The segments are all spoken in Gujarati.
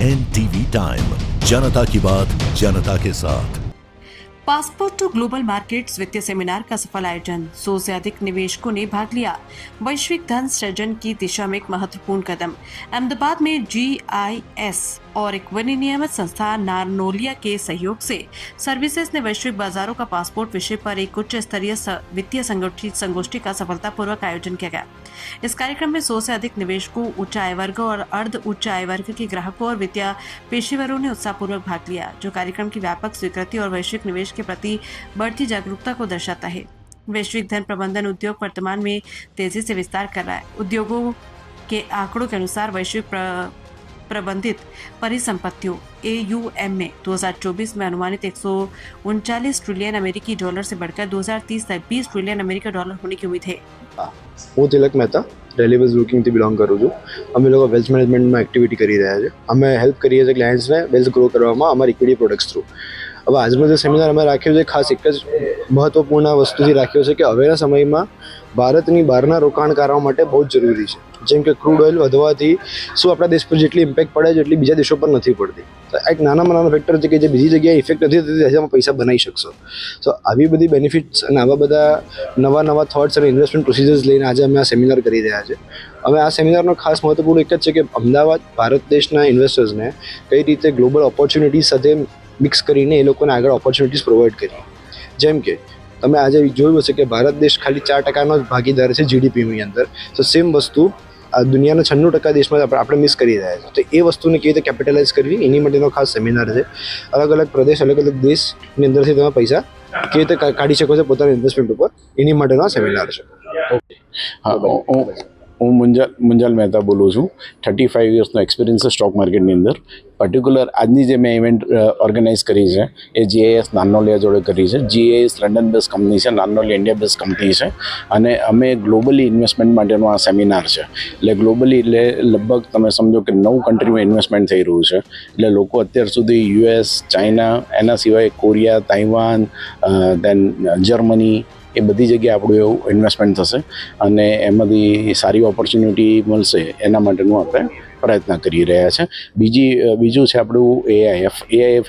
NTV टाइम, जनता की बात जनता के साथ। पासपोर्ट टू ग्लोबल मार्केट्स वित्तीय सेमिनार का सफल आयोजन, 100 से अधिक निवेशकों ने भाग लिया। वैश्विक धन सृजन की दिशा में एक महत्वपूर्ण कदम। अहमदाबाद में GIS और एक विनियमित संस्था नारनोलिया के सहयोग से सर्विसेज ने वैश्विक बाजारों का पासपोर्ट विषय पर एक उच्च स्तरीय वित्तीय संगोष्ठी का सफलतापूर्वक आयोजन किया गया। इस कार्यक्रम में 100 से अधिक निवेशकों, उच्च आय वर्ग और अर्ध उच्च आय वर्ग के ग्राहकों और वित्तीय पेशेवरों ने उत्साहपूर्वक भाग लिया, जो कार्यक्रम की व्यापक स्वीकृति और वैश्विक निवेश के प्रति बढ़ती जागरूकता को दर्शाता है। वैश्विक धन प्रबंधन उद्योग वर्तमान में तेजी से विस्तार कर रहा है। उद्योगों के आंकड़ों के अनुसार वैश्विक प्रबंधित परिसंपत्तियों AUM में 2024 में अनुमानित 139 ट्रिलियन अमेरिकी डॉलर से बढ़कर 2030 तक 20 ट्रिलियन अमेरिकी डॉलर होने की उम्मीद है। હું તિલક મહેતા રેલિવેઝ બ્રોકિંગથી બિલોંગ કરું છું। અમે લોકો વેલ્થ મેનેજમેન્ટમાં એક્ટિવિટી કરી રહ્યા છે। અમે હેલ્પ કરીએ છીએ ક્લાયન્ટ્સને વેલ્થ ગ્રો કરવામાં અમારી ઇક્વિટી પ્રોડક્ટ્સ થ્રુ। હવે આજનો જે સેમિનાર અમે રાખ્યો છે ખાસ એક જ મહત્વપૂર્ણ વસ્તુથી રાખ્યો છે કે હવેના સમયમાં ભારતની બહારના રોકાણકારો માટે બહુ જ જરૂરી છે। જેમ કે ક્રૂડ ઓઇલ વધવાથી શું આપણા દેશ પર જેટલી ઇમ્પેક્ટ પડે છે એટલી બીજા દેશો પર નથી પડતી। તો એક નાનામાં નાનો ફેક્ટર છે કે જે બીજી જગ્યાએ ઇફેક્ટ નથી થતી તેમાં પૈસા બનાવી શકશો। તો આવી બધી બેનિફિટ્સ અને આવા બધા નવા થોટ્સ અને ઇન્વેસ્ટમેન્ટ પ્રોસિજર્સ લઈને આજે અમે આ સેમિનાર કરી રહ્યા છે। હવે આ સેમિનારનો ખાસ મહત્વપૂર્ણ એક જ છે કે અમદાવાદ ભારત દેશના ઇન્વેસ્ટર્સને કઈ રીતે ગ્લોબલ ઓપોર્ચ્યુનિટીઝ સાથે મિક્સ કરીને એ લોકોને આગળ ઓપોર્ચ્યુનિટીઝ પ્રોવાઈડ કરી। જેમ કે તમે આજે જોયું હશે કે ભારત દેશ ખાલી 4%નો જ ભાગીદાર છે GDPની અંદર। તો સેમ વસ્તુ આ દુનિયાના 96% દેશમાં આપણે મિસ કરી રહ્યા છીએ। તો એ વસ્તુને કેવી રીતે કેપિટલાઇઝ કરવી એની માટેનો ખાસ સેમિનાર છે। અલગ અલગ પ્રદેશ, અલગ અલગ દેશની અંદરથી તમે પૈસા કેવી રીતે કાઢી શકો છો પોતાના ઇન્વેસ્ટમેન્ટ ઉપર, એની માટેનો આ સેમિનાર છે। હા, હું મુંજાલ મહેતા બોલું છું। 35 યર્સનો એક્સપિરિયન્સ છે સ્ટોક માર્કેટની અંદર। પર્ટિક્યુલર આજની જે મેં ઇવેન્ટ ઓર્ગેનાઇઝ કરી છે એ GIS નારનોલિયા જોડે કરી છે। GIS લંડન બેઝ કંપની છે, નારનોલિયા ઇન્ડિયા બેઝ કંપની છે અને અમે ગ્લોબલી ઇન્વેસ્ટમેન્ટ માટેનો આ સેમિનાર છે। એટલે ગ્લોબલી એટલે લગભગ તમે સમજો કે 9 કન્ટ્રીમાં ઇન્વેસ્ટમેન્ટ થઈ રહ્યું છે। એટલે લોકો અત્યાર સુધી US, ચાઇના, એના સિવાય કોરિયા, તાઇવાન, દેન જર્મની, એ બધી જગ્યાએ આપણું એવું ઇન્વેસ્ટમેન્ટ થશે અને એમાંથી સારી ઓપોર્ચ્યુનિટી મળશે એના માટેનું આપણે પ્રયત્ન કરી રહ્યા છે। બીજું છે આપણું AIF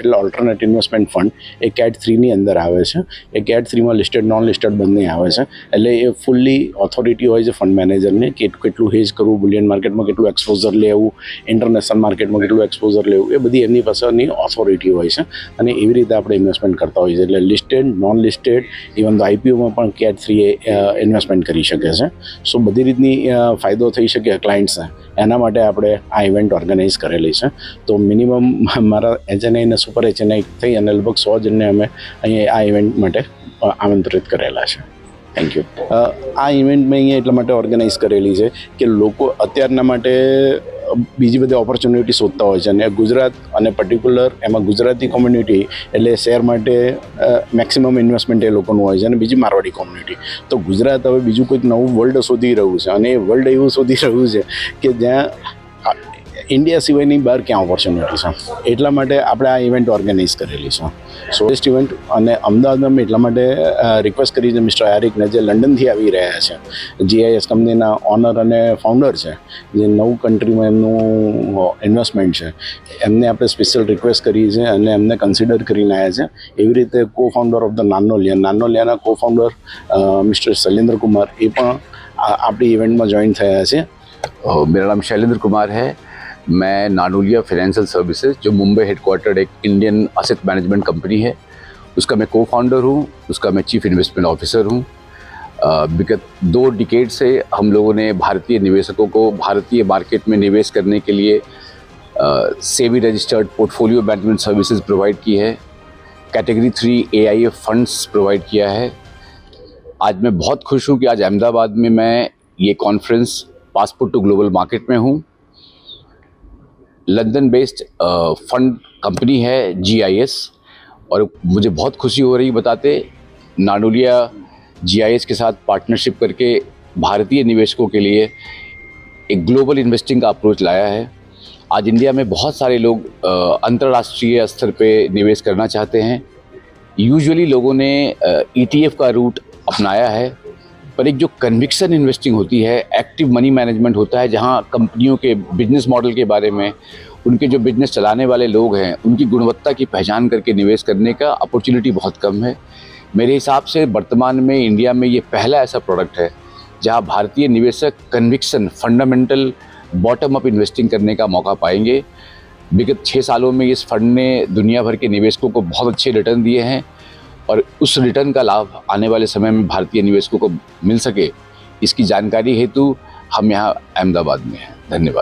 એટલે ઓલ્ટરનેટ ઇન્વેસ્ટમેન્ટ ફંડ। એ CAT 3ની અંદર આવે છે। એ CAT 3માં લિસ્ટેડ નોન લિસ્ટેડ બંને આવે છે। એટલે એ ફૂલ્લી ઓથોરિટી હોય છે ફંડ મેનેજરને કે કેટલું હેજ કરવું, બુલિયન માર્કેટમાં કેટલું એક્સપોઝર લેવું, ઇન્ટરનેશનલ માર્કેટમાં કેટલું એક્સપોઝર લેવું, એ બધી એમની પાસેની ઓથોરિટી હોય છે અને એવી રીતે આપણે ઇન્વેસ્ટમેન્ટ કરતા હોઈએ છીએ। એટલે લિસ્ટેડ, નોન લિસ્ટેડ, ઇવન તો IPOમાં પણ CAT 3 ઇન્વેસ્ટમેન્ટ કરી શકે છે। સો બધી રીતની ફાયદો થઈ શકે ક્લાયન્ટ્સને, એના માટે આપણે આ ઇવેન્ટ ઓર્ગેનાઇઝ કરેલી છે। તો મિનિમમ મારા HNI અને સુપર HNI થઈ અને લગભગ 100 જણને અમે અહીંયા આ ઇવેન્ટ માટે આમંત્રિત કરેલા છે। Thank you. આ ઇવેન્ટ મેં અહીંયા એટલા માટે ઓર્ગેનાઇઝ કરેલી છે કે લોકો અત્યારના માટે બીજી બધી ઓપોર્ચ્યુનિટી શોધતા હોય છે અને ગુજરાત અને પર્ટિક્યુલર એમાં ગુજરાતી કોમ્યુનિટી એટલે શેર માટે મેક્સિમમ ઇન્વેસ્ટમેન્ટ એ લોકોનું હોય છે અને બીજી મારવાડી કોમ્યુનિટી। તો ગુજરાત હવે બીજું કોઈક નવું વર્લ્ડ શોધી રહ્યું છે અને એ વર્લ્ડ એવું શોધી રહ્યું છે કે જ્યાં ઇન્ડિયા સિવાયની બહાર ક્યાં ઓપોર્ચ્યુનિટી છે। એટલા માટે આપણે આ ઇવેન્ટ ઓર્ગેનાઇઝ કરેલી છે। સો બેસ્ટ ઇવેન્ટ અને અમદાવાદમાં મેં એટલા માટે રિક્વેસ્ટ કરી છે મિસ્ટર આરિકને, જે લંડનથી આવી રહ્યા છે, GIS કંપનીના ઓનર અને ફાઉન્ડર છે, જે 9 કન્ટ્રીમાં એમનું ઇન્વેસ્ટમેન્ટ છે, એમને આપણે સ્પેશિયલ રિક્વેસ્ટ કરી છે અને એમને કન્સિડર કરીને આવ્યા છે। એવી રીતે કો ફાઉન્ડર ઓફ ધ નારનોલિયાના co founder mister Shailendra Kumar એ પણ આપણી ઇવેન્ટમાં જોઈન થયા છે। मेरा नाम शैलेंद्र कुमार है। मैं नारनोलिया फाइनेंशियल सर्विसेज, जो मुंबई हेडक्वार्टर्ड एक इंडियन असेट मैनेजमेंट कंपनी है, उसका मैं को फाउंडर हूँ, उसका मैं चीफ इन्वेस्टमेंट ऑफिसर हूँ। विगत 2 डिकेड से हम लोगों ने भारतीय निवेशकों को भारतीय मार्केट में निवेश करने के लिए SEBI registered portfolio management services provide की है। कैटेगरी 3 AIF फंड्स प्रोवाइड किया है। आज मैं बहुत खुश हूँ कि आज अहमदाबाद में मैं ये conference passport to global market में हूँ। लंदन बेस्ड फंड कंपनी है GIS, और मुझे बहुत खुशी हो रही बताते नारनोलिया GIS के साथ पार्टनरशिप करके भारतीय निवेशकों के लिए एक ग्लोबल इन्वेस्टिंग का अप्रोच लाया है। आज इंडिया में बहुत सारे लोग अंतर्राष्ट्रीय स्तर पे निवेश करना चाहते हैं। यूजुअली लोगों ने ETF का रूट अपनाया है, पर एक जो कन्विक्शन इन्वेस्टिंग होती है, एक्टिव मनी मैनेजमेंट होता है, जहां कंपनियों के बिजनेस मॉडल के बारे में उनके जो बिजनेस चलाने वाले लोग हैं उनकी गुणवत्ता की पहचान करके निवेश करने का अपॉर्चुनिटी बहुत कम है। मेरे हिसाब से वर्तमान में इंडिया में ये पहला ऐसा प्रोडक्ट है जहां भारतीय निवेशक conviction fundamental bottom up investing करने का मौका पाएंगे। विगत 6 सालों में इस फंड ने दुनिया भर के निवेशकों को बहुत अच्छे रिटर्न दिए हैं और उस रिटर्न का लाभ आने वाले समय में भारतीय निवेशकों को मिल सके, इसकी जानकारी हेतु हम यहाँ अहमदाबाद में हैं। धन्यवाद।